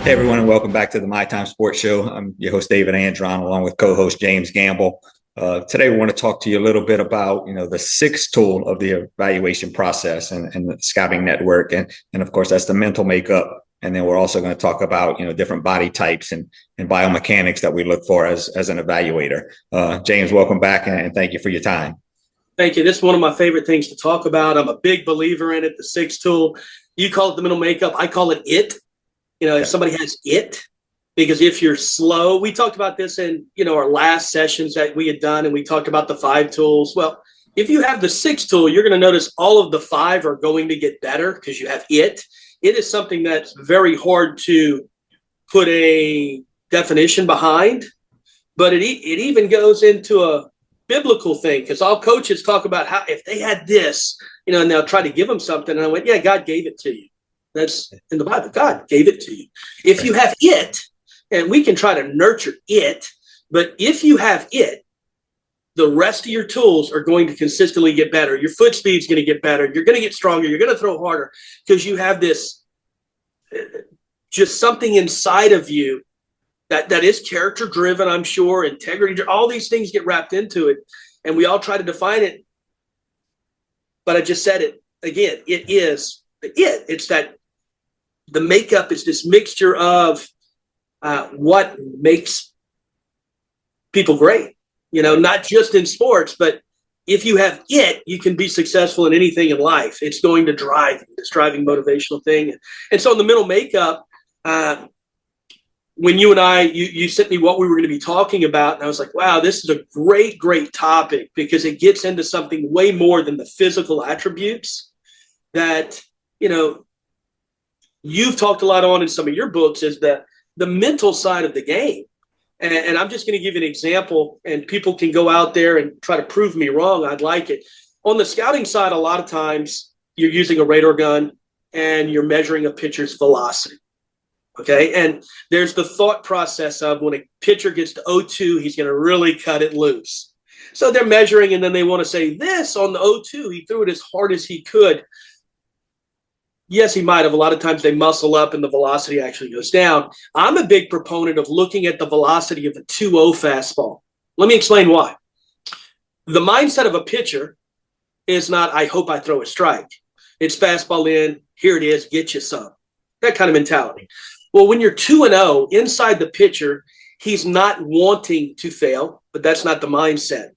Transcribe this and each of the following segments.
Hey everyone, and welcome back to the Mytime Sports Show. I'm your host David Andron, along with co-host James Gamble. Today, we want to talk to you a little bit about the sixth tool of the evaluation process and the scouting network, and of course that's the mental makeup. And then we're also going to talk about different body types and biomechanics that we look for as an evaluator. James, welcome back, and thank you for your time. Thank you. This is one of my favorite things to talk about. I'm a big believer in it. The sixth tool, you call it the mental makeup, I call it it. If somebody has it, because if you're slow, we talked about this in, our last sessions that we had done, and we talked about the 5 tools. Well, if you have the 6th tool, you're going to notice all of the 5 are going to get better because you have it. It is something that's very hard to put a definition behind, but it even goes into a biblical thing, because all coaches talk about how if they had this, and they'll try to give them something. And I went, yeah, God gave it to you. That's in the Bible. God gave it to you. If you have it, and we can try to nurture it, but if you have it, the rest of your tools are going to consistently get better. Your foot speed's going to get better. You're going to get stronger. You're going to throw harder because you have this just something inside of you that is character driven, I'm sure, integrity, all these things get wrapped into it. And we all try to define it. But I just said it again, it is it. It's that the makeup is this mixture of what makes people great, not just in sports, but if you have it, you can be successful in anything in life. It's going to drive you, this driving motivational thing. And so in the mental makeup, when you and I, you sent me what we were going to be talking about, and I was like, wow, this is a great, great topic because it gets into something way more than the physical attributes that, you've talked a lot on in some of your books, is the mental side of the game. And I'm just going to give you an example, and people can go out there and try to prove me wrong. I'd like it. On the scouting side, a lot of times you're using a radar gun and you're measuring a pitcher's velocity. Okay. And there's the thought process of when a pitcher gets to 0-2, he's going to really cut it loose. So they're measuring, and then they want to say this on the 0-2, he threw it as hard as he could. Yes, he might have. A lot of times they muscle up and the velocity actually goes down. I'm a big proponent of looking at the velocity of a 2-0 fastball. Let me explain why. The mindset of a pitcher is not, I hope I throw a strike. It's fastball in, here it is, get you some. That kind of mentality. Well, when you're 2-0 inside the pitcher, he's not wanting to fail, but that's not the mindset.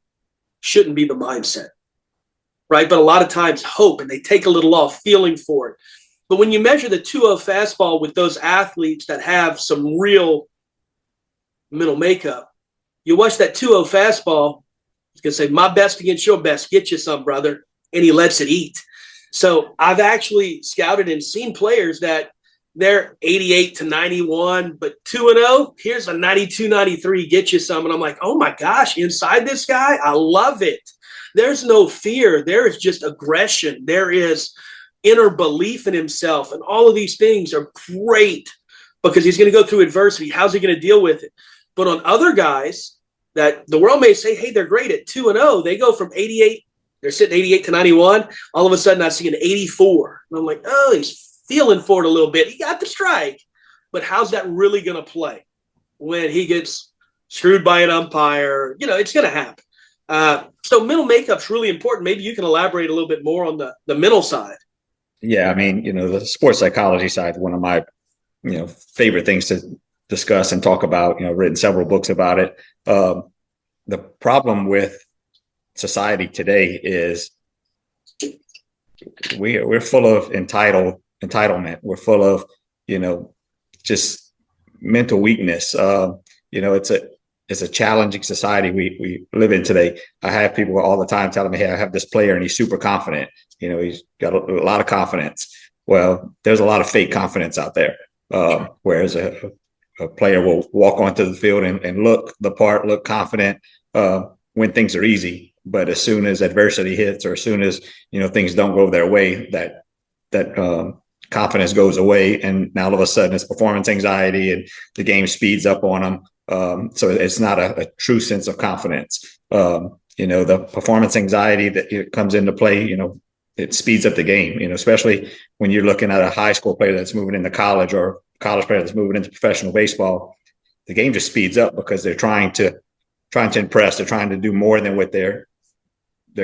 Shouldn't be the mindset. Right? But a lot of times hope, and they take a little off feeling for it. But when you measure the 2-0 fastball with those athletes that have some real mental makeup, you watch that 2-0 fastball, he's going to say, my best against your best, get you some, brother. And he lets it eat. So I've actually scouted and seen players that they're 88 to 91, but 2-0, here's a 92, 93, get you some. And I'm like, oh my gosh, inside this guy, I love it. There's no fear. There is just aggression. There is inner belief in himself. And all of these things are great because he's going to go through adversity. How's he going to deal with it? But on other guys that the world may say, hey, they're great at 2-0, they go from 88, they're sitting 88 to 91. All of a sudden I see an 84. And I'm like, oh, he's feeling for it a little bit. He got the strike. But how's that really going to play when he gets screwed by an umpire? It's going to happen. So mental makeup's really important. Maybe you can elaborate a little bit more on the mental side. Yeah, I mean, the sports psychology side, one of my, favorite things to discuss and talk about. I've written several books about it. The problem with society today is we're full of entitlement. We're full of, just mental weakness. It's a challenging society we live in today. I have people all the time telling me, hey, I have this player and he's super confident. He's got a lot of confidence. Well, there's a lot of fake confidence out there. Whereas a player will walk onto the field and look the part, look confident when things are easy. But as soon as adversity hits, or as soon as, things don't go their way, that confidence goes away. And now all of a sudden it's performance anxiety and the game speeds up on them. So it's not a true sense of confidence. The performance anxiety that comes into play, it speeds up the game, especially when you're looking at a high school player that's moving into college or college player that's moving into professional baseball, the game just speeds up because they're trying to impress. They're trying to do more than what they're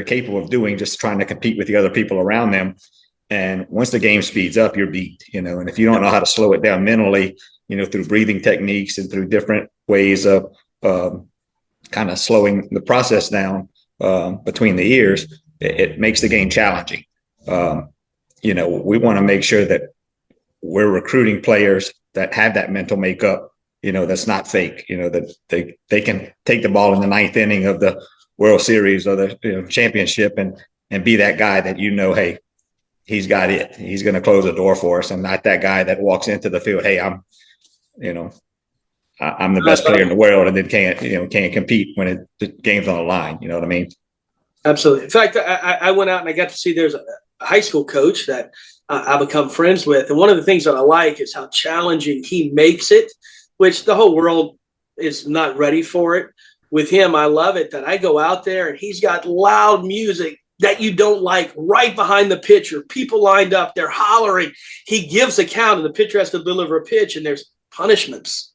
capable of doing, just trying to compete with the other people around them. And once the game speeds up, you're beat, and if you don't know how to slow it down mentally, through breathing techniques and through different ways of kind of slowing the process down between the ears, it makes the game challenging. We want to make sure that we're recruiting players that have that mental makeup, that's not fake, that they can take the ball in the ninth inning of the World Series or the championship and be that guy that, hey, he's got it. He's going to close the door for us, and not that guy that walks into the field. Hey, I'm the best player in the world, and then can't compete when the game's on the line. You know what I mean? Absolutely. In fact, I went out and I got to see there's a high school coach that I become friends with, and one of the things that I like is how challenging he makes it, which the whole world is not ready for it. With him, I love it that I go out there and he's got loud music that you don't like right behind the pitcher. People lined up, they're hollering. He gives a count, and the pitcher has to deliver a pitch, and there's punishments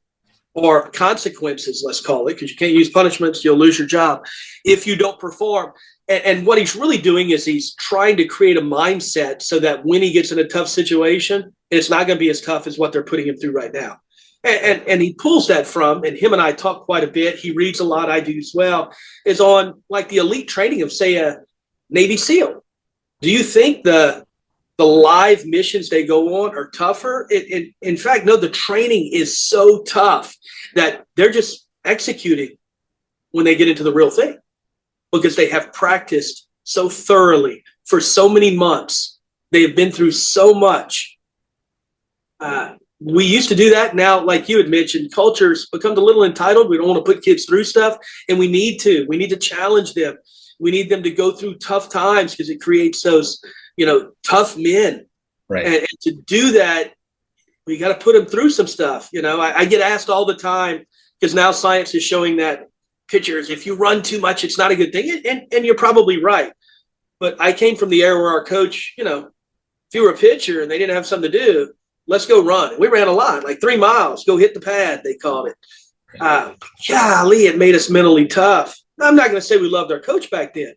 or consequences, let's call it, because you can't use punishments. You'll lose your job if you don't perform. And what he's really doing is he's trying to create a mindset so that when he gets in a tough situation, it's not going to be as tough as what they're putting him through right now. And he pulls that from, and him and I talk quite a bit. He reads a lot, I do as well, is on like the elite training of, say, a Navy SEAL. Do you think the live missions they go on are tougher? In fact, no, the training is so tough that they're just executing when they get into the real thing because they have practiced so thoroughly for so many months. They have been through so much. We used to do that. Now, like you had mentioned, culture's become a little entitled. We don't want to put kids through stuff, and we need to. We need to challenge them. We need them to go through tough times because it creates those, tough men. Right. And to do that, we got to put them through some stuff. I get asked all the time because now science is showing that pitchers, if you run too much, it's not a good thing. And you're probably right. But I came from the era where our coach, if you were a pitcher and they didn't have something to do, let's go run. We ran a lot, like 3 miles, go hit the pad, they called it. Golly, it made us mentally tough. I'm not going to say we loved our coach back then,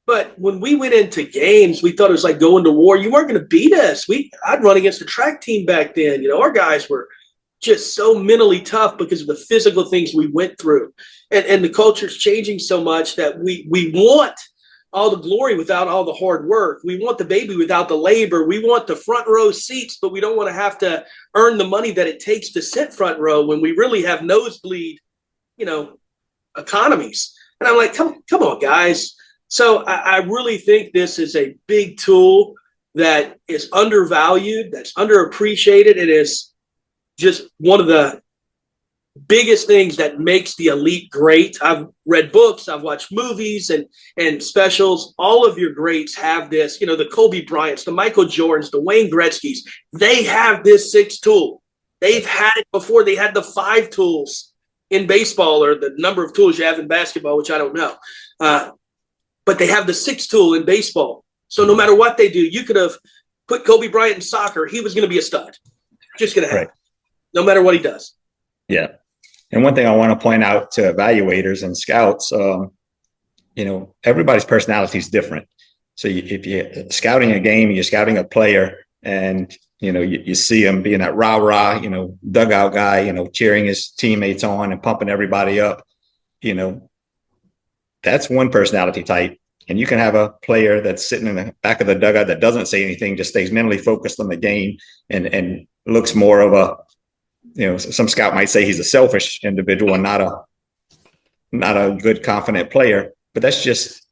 but when we went into games, we thought it was like going to war. You weren't going to beat us. I'd run against a track team back then. Our guys were just so mentally tough because of the physical things we went through. And the culture's changing so much that we want all the glory without all the hard work. We want the baby without the labor. We want the front row seats, but we don't want to have to earn the money that it takes to sit front row when we really have nosebleed, economies. And I'm like, come on, guys. So I really think this is a big tool that is undervalued, that's underappreciated. It is just one of the biggest things that makes the elite great. I've read books, I've watched movies and specials. All of your greats have this, the Kobe Bryants, the Michael Jordans, the Wayne Gretzky's. They have this 6 tool. They've had it before. They had the 5 tools in baseball, or the number of tools you have in basketball, which I don't know. But they have the 6 tool in baseball. So no matter what they do, you could have put Kobe Bryant in soccer. He was going to be a stud. Just going to happen. Right. No matter what he does. Yeah. And one thing I want to point out to evaluators and scouts, everybody's personality is different. So if you're scouting a game, you're scouting a player, and you see him being that rah-rah, dugout guy, cheering his teammates on and pumping everybody up, that's one personality type. And you can have a player that's sitting in the back of the dugout that doesn't say anything, just stays mentally focused on the game and looks more of a, some scout might say he's a selfish individual and not a good, confident player, but that's just,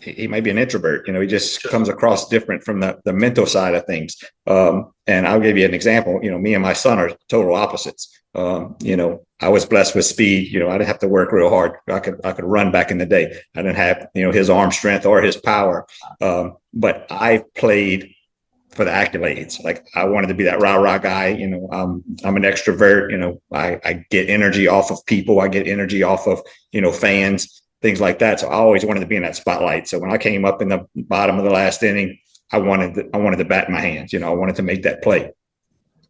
he might be an introvert. He just comes across different from the mental side of things. And I'll give you an example. Me and my son are total opposites. I was blessed with speed. I didn't have to work real hard. I could run back in the day. I didn't have, his arm strength or his power. But I played for the accolades. Like, I wanted to be that rah-rah guy. I'm an extrovert. I get energy off of people. I get energy off of, fans, things like that. So I always wanted to be in that spotlight. So when I came up in the bottom of the last inning, I wanted the bat in my hands. I wanted to make that play.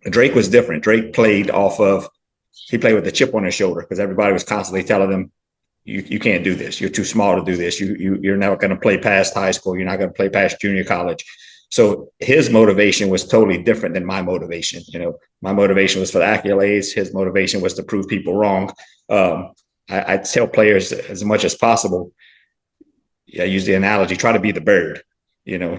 Drake was different. Drake played off of, he played with a chip on his shoulder because everybody was constantly telling him, you can't do this. You're too small to do this. You're not going to play past high school. You're not going to play past junior college. So his motivation was totally different than my motivation. My motivation was for the accolades. His motivation was to prove people wrong. I tell players as much as possible, I use the analogy, try to be the bird.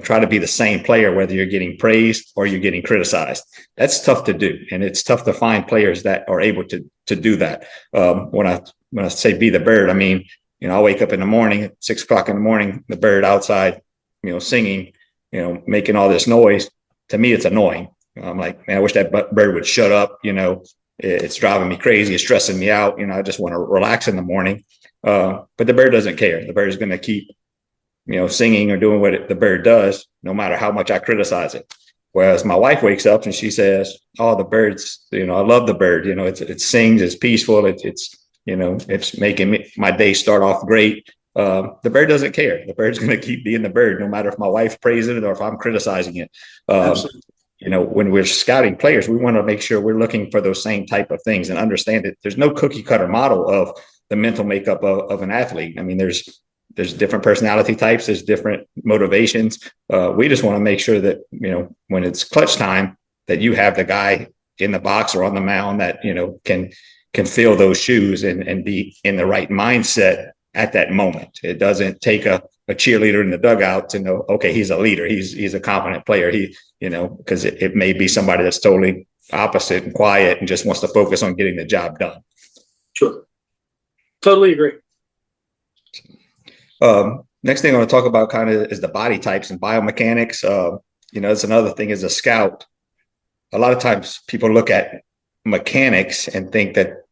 Try to be the same player, whether you're getting praised or you're getting criticized. That's tough to do. And it's tough to find players that are able to do that. When I say be the bird, I mean, I wake up in the morning at 6:00 in the morning, the bird outside, singing, making all this noise. To me, it's annoying. I'm like, man, I wish that bird would shut up. It's driving me crazy. It's stressing me out. I just want to relax in the morning. But the bird doesn't care. The bird is going to keep singing or doing what the bird does, no matter how much I criticize it. Whereas my wife wakes up and she says, "Oh, the birds, I love the bird. It sings, it's peaceful, it's making my day start off great." The bird doesn't care. The bird's going to keep being the bird, no matter if my wife praises it or if I'm criticizing it. Absolutely. When we're scouting players, we want to make sure we're looking for those same type of things and understand that there's no cookie cutter model of the mental makeup of an athlete. I mean, there's different personality types, there's different motivations. We just want to make sure that, when it's clutch time, that you have the guy in the box or on the mound that, can fill those shoes and be in the right mindset at that moment. It doesn't take a cheerleader in the dugout to know, okay, he's a leader. He's a competent player. Because it may be somebody that's totally opposite and quiet and just wants to focus on getting the job done. Sure. Totally agree. Next thing I want to talk about kind of is the body types and biomechanics. It's another thing as a scout. A lot of times people look at mechanics and think that,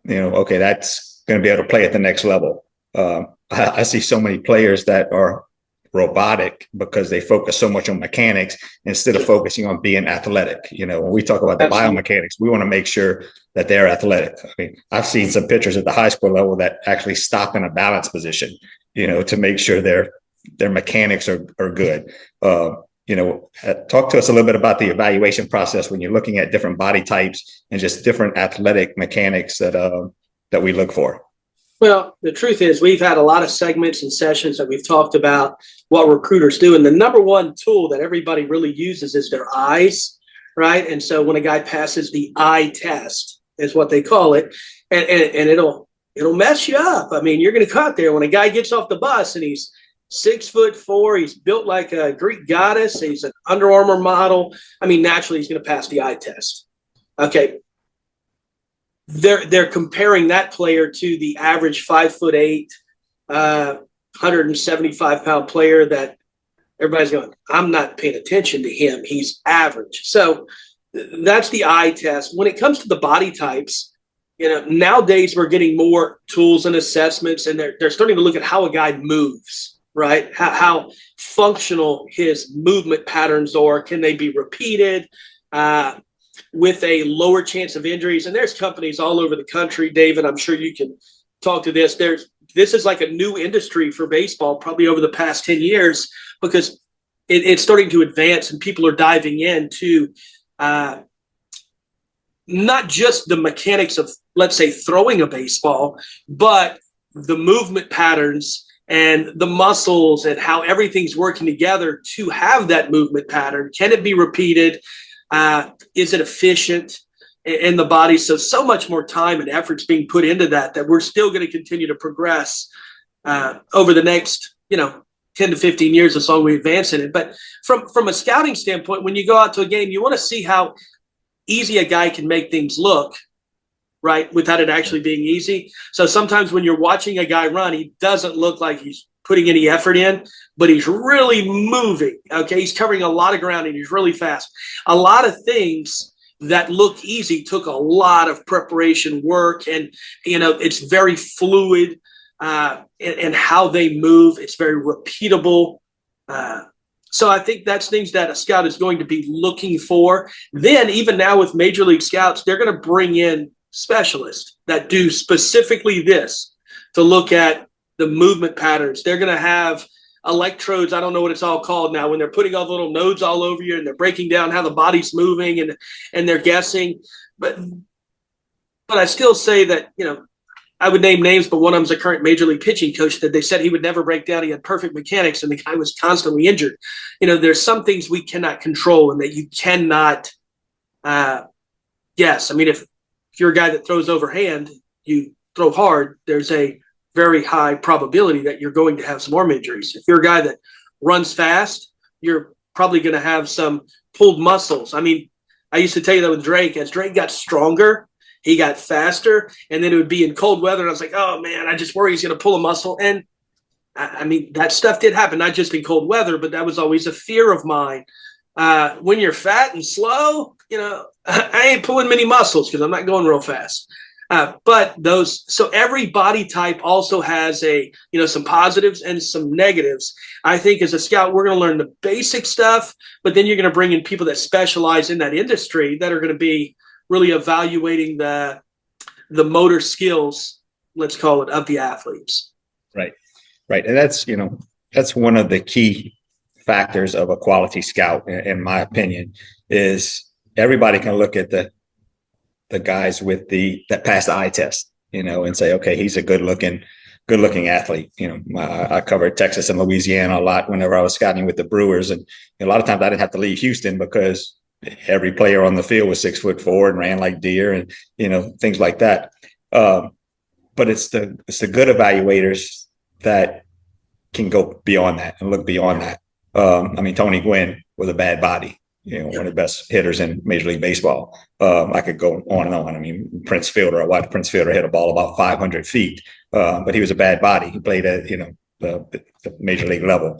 okay, that's going to be able to play at the next level. I see so many players that are robotic because they focus so much on mechanics instead of focusing on being athletic. When we talk about the biomechanics, we want to make sure that they're athletic. I mean, I've seen some pitchers at the high school level that actually stop in a balance position, to make sure their mechanics are good. Talk to us a little bit about the evaluation process when you're looking at different body types and just different athletic mechanics that we look for. Well, the truth is we've had a lot of segments and sessions that we've talked about what recruiters do. And the number one tool that everybody really uses is their eyes, right? And so when a guy passes the eye test is what they call it, and it'll mess you up. I mean, you're going to cut there. When a guy gets off the bus and he's 6'4", he's built like a Greek goddess, he's an Under Armour model. I mean, naturally he's going to pass the eye test. Okay. They're comparing that player to the average 5'8", 175-pound player that everybody's going, I'm not paying attention to him. He's average. So that's the eye test. When it comes to the body types, nowadays we're getting more tools and assessments, and they're starting to look at how a guy moves, right? How functional his movement patterns are. Can they be repeated? With a lower chance of injuries. And there's companies all over the country, David, I'm sure you can talk to this. This is like a new industry for baseball, probably over the past 10 years, because it's starting to advance and people are diving into not just the mechanics of, let's say, throwing a baseball, but the movement patterns and the muscles and how everything's working together to have that movement pattern. Can it be repeated? Is it efficient in the body? So much more time and effort's being put into that we're still going to continue to progress over the next, 10 to 15 years as long as we advance in it. But from a scouting standpoint, when you go out to a game, you want to see how easy a guy can make things look, right, without it actually being easy. So sometimes when you're watching a guy run, he doesn't look like he's putting any effort in, but he's really moving. Okay, he's covering a lot of ground and he's really fast. A lot of things that look easy took a lot of preparation work, and it's very fluid and how they move. It's very repeatable. So I think that's things that a scout is going to be looking for. Then even now with Major League Scouts, they're going to bring in specialists that do specifically this to look at the movement patterns. They're going to have electrodes. I don't know what it's all called now, when they're putting all the little nodes all over you and they're breaking down how the body's moving, and they're guessing. But I still say that, I would name names, but one of them's a current major league pitching coach that they said he would never break down. He had perfect mechanics, and the guy was constantly injured. There's some things we cannot control and that you cannot guess. I mean, if you're a guy that throws overhand, you throw hard, there's a very high probability that you're going to have some arm injuries. If you're a guy that runs fast, you're probably going to have some pulled muscles. I mean, I used to tell you that with Drake. As Drake got stronger, he got faster, and then it would be in cold weather, and I was like, oh, man, I just worry he's going to pull a muscle. And, I mean, that stuff did happen, not just in cold weather, but that was always a fear of mine. When you're fat and slow, I ain't pulling many muscles because I'm not going real fast. So every body type also has some positives and some negatives. I think as a scout, we're going to learn the basic stuff, but then you're going to bring in people that specialize in that industry that are going to be really evaluating the motor skills, let's call it, of the athletes. Right. And that's one of the key factors of a quality scout, in my opinion, is everybody can look at the guys that pass the eye test, and say, okay, he's a good looking athlete. I covered Texas and Louisiana a lot whenever I was scouting with the Brewers, and a lot of times I didn't have to leave Houston because every player on the field was 6'4" and ran like deer, and things like that. But it's the good evaluators that can go beyond that and look beyond that. I mean, Tony Gwynn was a bad body, one of the best hitters in Major League Baseball. I could go on and on. I mean, Prince Fielder, I watched Prince Fielder hit a ball about 500 feet, but he was a bad body. He played at, the Major League level.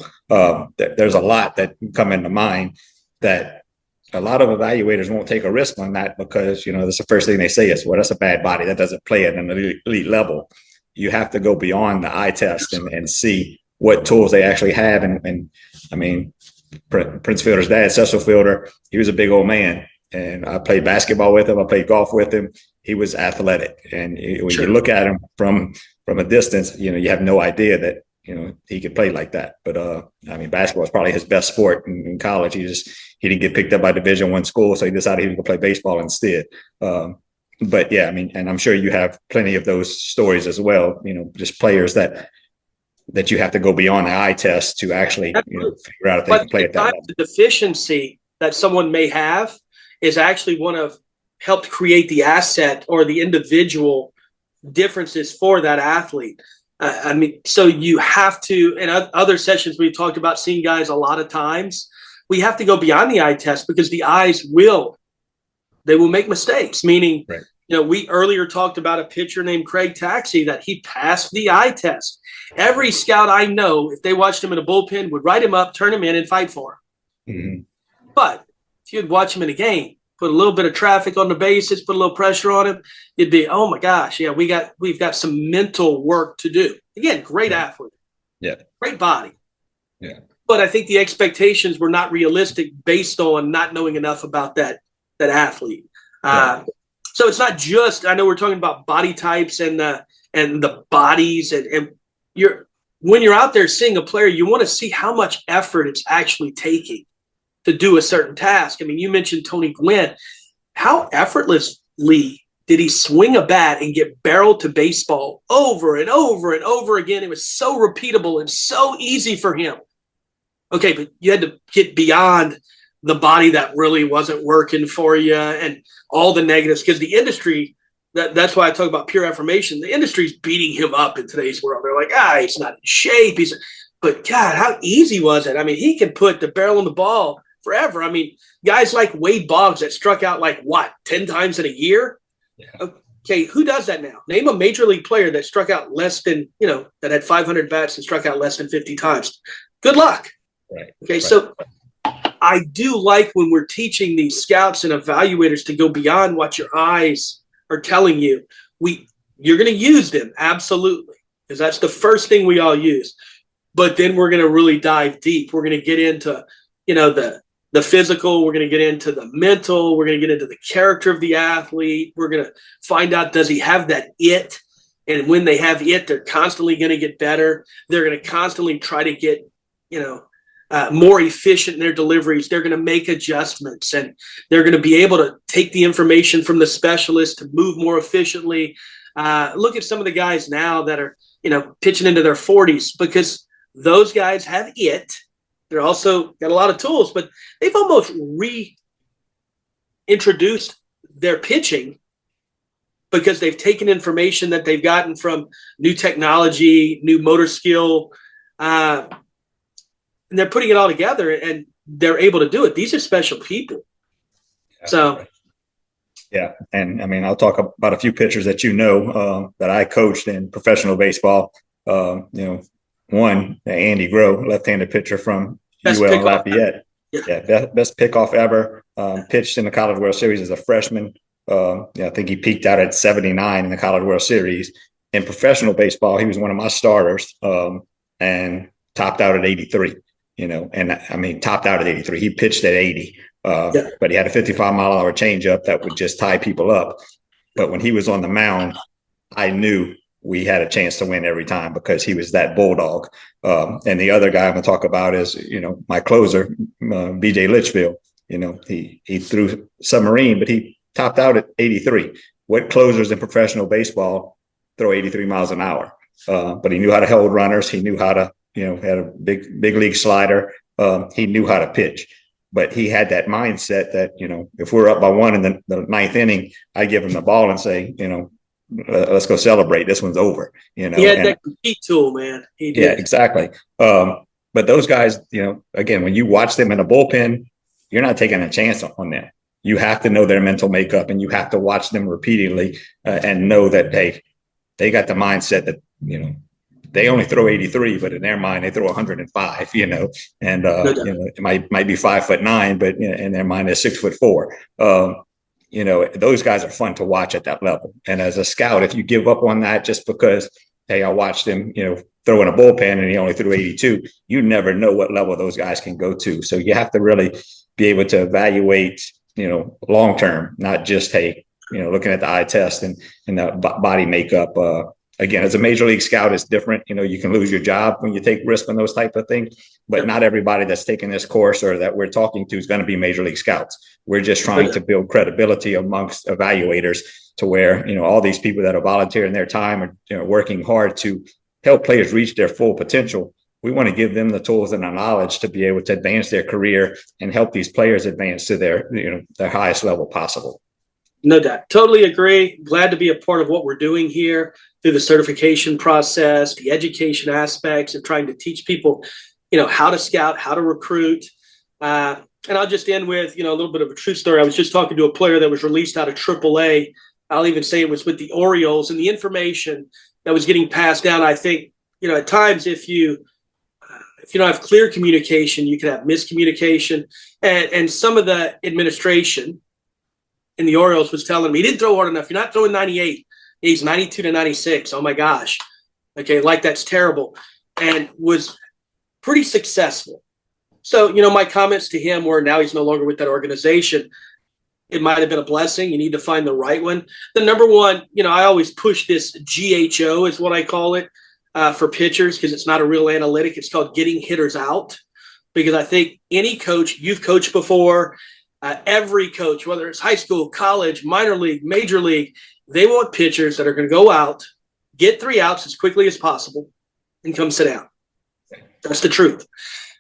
There's a lot that come into mind that a lot of evaluators won't take a risk on that because, that's the first thing they say is, well, that's a bad body. That doesn't play at an elite level. You have to go beyond the eye test and see what tools they actually have. And I mean, Prince Fielder's dad, Cecil Fielder, he was a big old man. And I played basketball with him. I played golf with him. He was athletic. And when you look at him from a distance, you have no idea that, he could play like that. But I mean, basketball is probably his best sport in college. He didn't get picked up by Division I school, so he decided he was going to play baseball instead. But yeah, I mean, and I'm sure you have plenty of those stories as well. Just players that you have to go beyond the eye test to actually figure out if they can play at that level. The deficiency that someone may have is actually one of helped create the asset or the individual differences for that athlete. I mean, so you have to, in other sessions we've talked about seeing guys a lot of times, we have to go beyond the eye test because the eyes will make mistakes, meaning, right. We earlier talked about a pitcher named Craig Taxi that he passed the eye test. Every scout I know, if they watched him in a bullpen, would write him up, turn him in, and fight for him. Mm-hmm. But if you'd watch him in a game, put a little bit of traffic on the bases, put a little pressure on him, it'd be, oh my gosh, yeah, we've got some mental work to do. Again, great athlete. Yeah. Great body. Yeah. But I think the expectations were not realistic based on not knowing enough about that athlete. Yeah. So it's not just, I know we're talking about body types and the bodies and when you're out there seeing a player, you want to see how much effort it's actually taking to do a certain task. I mean, you mentioned Tony Gwynn. How effortlessly did he swing a bat and get barreled to baseball over and over and over again? It was so repeatable and so easy for him. Okay, but you had to get beyond the body that really wasn't working for you and all the negatives, because the industry, that's why I talk about pure affirmation. The industry's beating him up in today's world. They're like, he's not in shape. But God, how easy was it? I mean, he can put the barrel on the ball forever. I mean, guys like Wade Boggs that struck out 10 times in a year? Yeah. Okay, who does that now? Name a major league player that struck out less than, that had 500 bats and struck out less than 50 times. Good luck. Right. Okay, right. So I do like when we're teaching these scouts and evaluators to go beyond what your eyes are telling you. You're going to use them, absolutely, because that's the first thing we all use. But then we're going to really dive deep. We're going to get into, the physical. We're going to get into the mental. We're going to get into the character of the athlete. We're going to find out, does he have that it? And when they have it, they're constantly going to get better. They're going to constantly try to get more efficient in their deliveries. They're going to make adjustments, and they're going to be able to take the information from the specialist to move more efficiently. Look at some of the guys now that are, pitching into their 40s, because those guys have it. They're also got a lot of tools, but they've almost reintroduced their pitching because they've taken information that they've gotten from new technology, new motor skill, and they're putting it all together, and they're able to do it. These are special people. Yeah. So, yeah. And I mean, I'll talk about a few pitchers that that I coached in professional baseball. One, Andy Groh, left-handed pitcher from UL and Lafayette. Yeah, best pickoff ever. Pitched in the College World Series as a freshman. I think he peaked out at 79 in the College World Series. In professional baseball, he was one of my starters, and topped out at 83. And I mean, topped out at 83. He pitched at 80, but he had a 55-mile-an-hour changeup that would just tie people up. But when he was on the mound, I knew we had a chance to win every time because he was that bulldog. And the other guy I'm going to talk about is, my closer, BJ Litchfield. He threw submarine, but he topped out at 83. What closers in professional baseball throw 83 miles an hour? But he knew how to hold runners. He knew how to, had a big league slider. He knew how to pitch, but he had that mindset that, if we're up by one in the ninth inning, I give him the ball and say, let's go celebrate. This one's over. He had that compete tool, man. He did. Yeah, exactly. But those guys, again, when you watch them in a bullpen, you're not taking a chance on them. You have to know their mental makeup, and you have to watch them repeatedly and know that, hey, they got the mindset that, they only throw 83, but in their mind, they throw 105, and, it might be 5'9", but in their mind, they're 6'4". Those guys are fun to watch at that level. And as a scout, if you give up on that just because, hey, I watched him, throw in a bullpen and he only threw 82, you never know what level those guys can go to. So you have to really be able to evaluate, long-term, not just, hey, looking at the eye test and the body makeup. Again, as a major league scout, it's different. You can lose your job when you take risks on those type of things, but not everybody that's taking this course or that we're talking to is going to be major league scouts. We're just trying to build credibility amongst evaluators to where, all these people that are volunteering their time are working hard to help players reach their full potential. We want to give them the tools and the knowledge to be able to advance their career and help these players advance to their highest level possible. No doubt. Totally agree. Glad to be a part of what we're doing here through the certification process, the education aspects of trying to teach people, how to scout, how to recruit. And I'll just end with, a little bit of a true story. I was just talking to a player that was released out of AAA. I'll even say it was with the Orioles, and the information that was getting passed down. I think, at times if you don't have clear communication, you can have miscommunication. And some of the administration in the Orioles was telling me, he didn't throw hard enough. You're not throwing 98. He's 92 to 96. Oh my gosh. Okay. That's terrible. And was pretty successful. So, my comments to him were, now he's no longer with that organization. It might've been a blessing. You need to find the right one. The number one, I always push this GHO is what I call it for pitchers, because it's not a real analytic. It's called getting hitters out, because I think any coach, you've coached before, every coach, whether it's high school, college, minor league, major league, they want pitchers that are going to go out, get 3 outs as quickly as possible, and come sit down. That's the truth.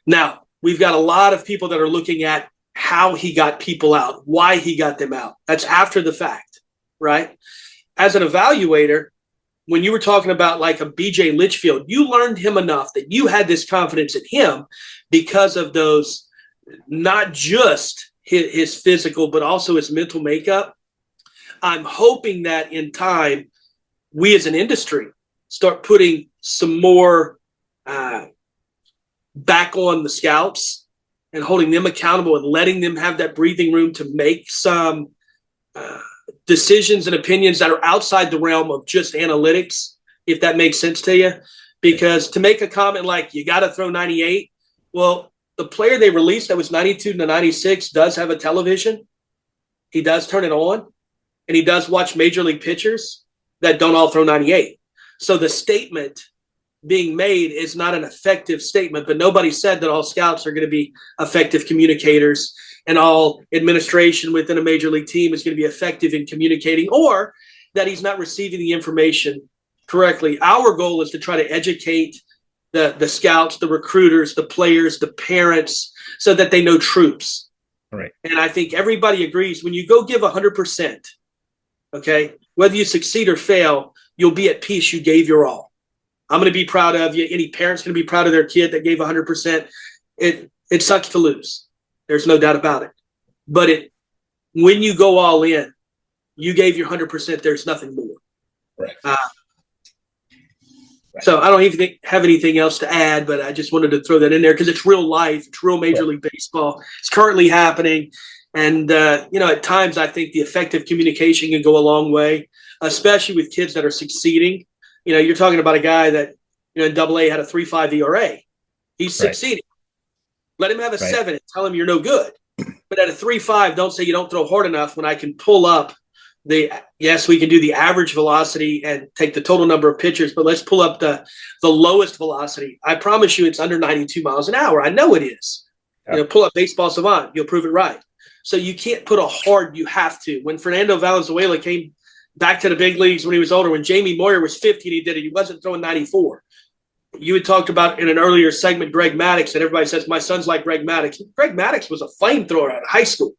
Now, we've got a lot of people that are looking at how he got people out, why he got them out. That's after the fact, right? As an evaluator, when you were talking about like a BJ Litchfield, you learned him enough that you had this confidence in him because of those, not just his physical, but also his mental makeup. I'm hoping that in time, we as an industry start putting some more back on the scouts and holding them accountable and letting them have that breathing room to make some decisions and opinions that are outside the realm of just analytics, if that makes sense to you. Because to make a comment like, you got to throw 98, well, the player they released that was 92 to 96 does have a television. He does turn it on, and he does watch major league pitchers that don't all throw 98. So the statement being made is not an effective statement, but nobody said that all scouts are going to be effective communicators and all administration within a major league team is going to be effective in communicating, or that he's not receiving the information correctly. Our goal is to try to educate the scouts, the recruiters, the players, the parents, so that they know troops. Right. And I think everybody agrees when you go give 100%, okay, whether you succeed or fail, you'll be at peace. You gave your all. I'm going to be proud of you. Any parent's going to be proud of their kid that gave 100%. It sucks to lose. There's no doubt about it. But when you go all in, you gave your 100%. There's nothing more. Right. So I don't even have anything else to add, but I just wanted to throw that in there because it's real life. It's real Major League Baseball. It's currently happening. And, at times I think the effective communication can go a long way, especially with kids that are succeeding. You're talking about a guy that, in AA had a 3.5 ERA. He's succeeding. Let him have a 7 and tell him you're no good. But at a 3.5, don't say you don't throw hard enough when I can pull up yes, we can do the average velocity and take the total number of pitches, but let's pull up the lowest velocity. I promise you it's under 92 miles an hour. I know it is. Yep. Pull up Baseball Savant. You'll prove it right. So you can't put a hard, you have to. When Fernando Valenzuela came back to the big leagues when he was older, when Jamie Moyer was 50 and he did it, he wasn't throwing 94. You had talked about in an earlier segment Greg Maddux, and everybody says, my son's like Greg Maddux. Greg Maddux was a flamethrower out of high school.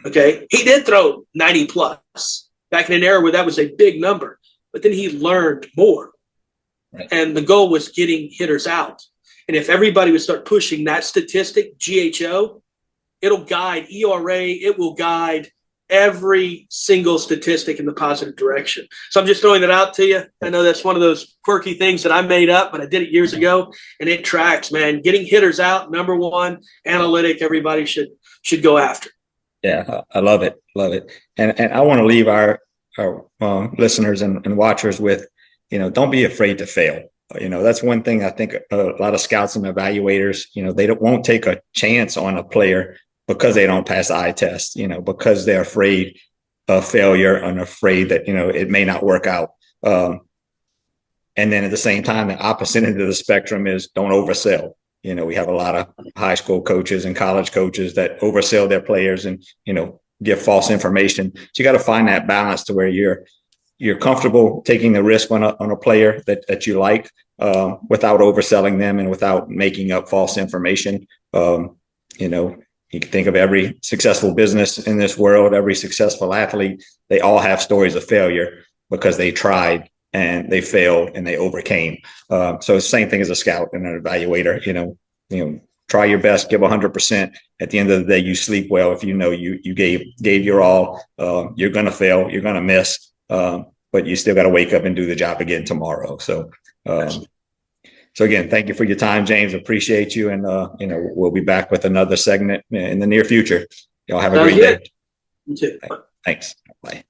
Okay. He did throw 90 plus back in an era where that was a big number, but then he learned more. Right. And the goal was getting hitters out. And if everybody would start pushing that statistic, GHO, it'll guide ERA. It will guide every single statistic in the positive direction. So I'm just throwing that out to you. I know that's one of those quirky things that I made up, but I did it years ago, and it tracks, man. Getting hitters out, number one, analytic, everybody should go after. Yeah, I love it. Love it. And I want to leave our listeners and watchers with, don't be afraid to fail. That's one thing I think a lot of scouts and evaluators, they won't take a chance on a player because they don't pass the eye test, because they're afraid of failure and afraid that, it may not work out. And then at the same time, the opposite end of the spectrum is don't oversell. We have a lot of high school coaches and college coaches that oversell their players and, give false information. So you got to find that balance to where you're comfortable taking the risk on a player that you like, without overselling them and without making up false information. You can think of every successful business in this world, every successful athlete, they all have stories of failure because they tried and they failed and they overcame. So it's the same thing as a scout and an evaluator, try your best, give 100%. At the end of the day, you sleep well. If you gave your all, you're going to fail, you're going to miss, but you still got to wake up and do the job again tomorrow. So again, thank you for your time, James. Appreciate you. And, we'll be back with another segment in the near future. Y'all have a great day. You too. Thanks. Bye.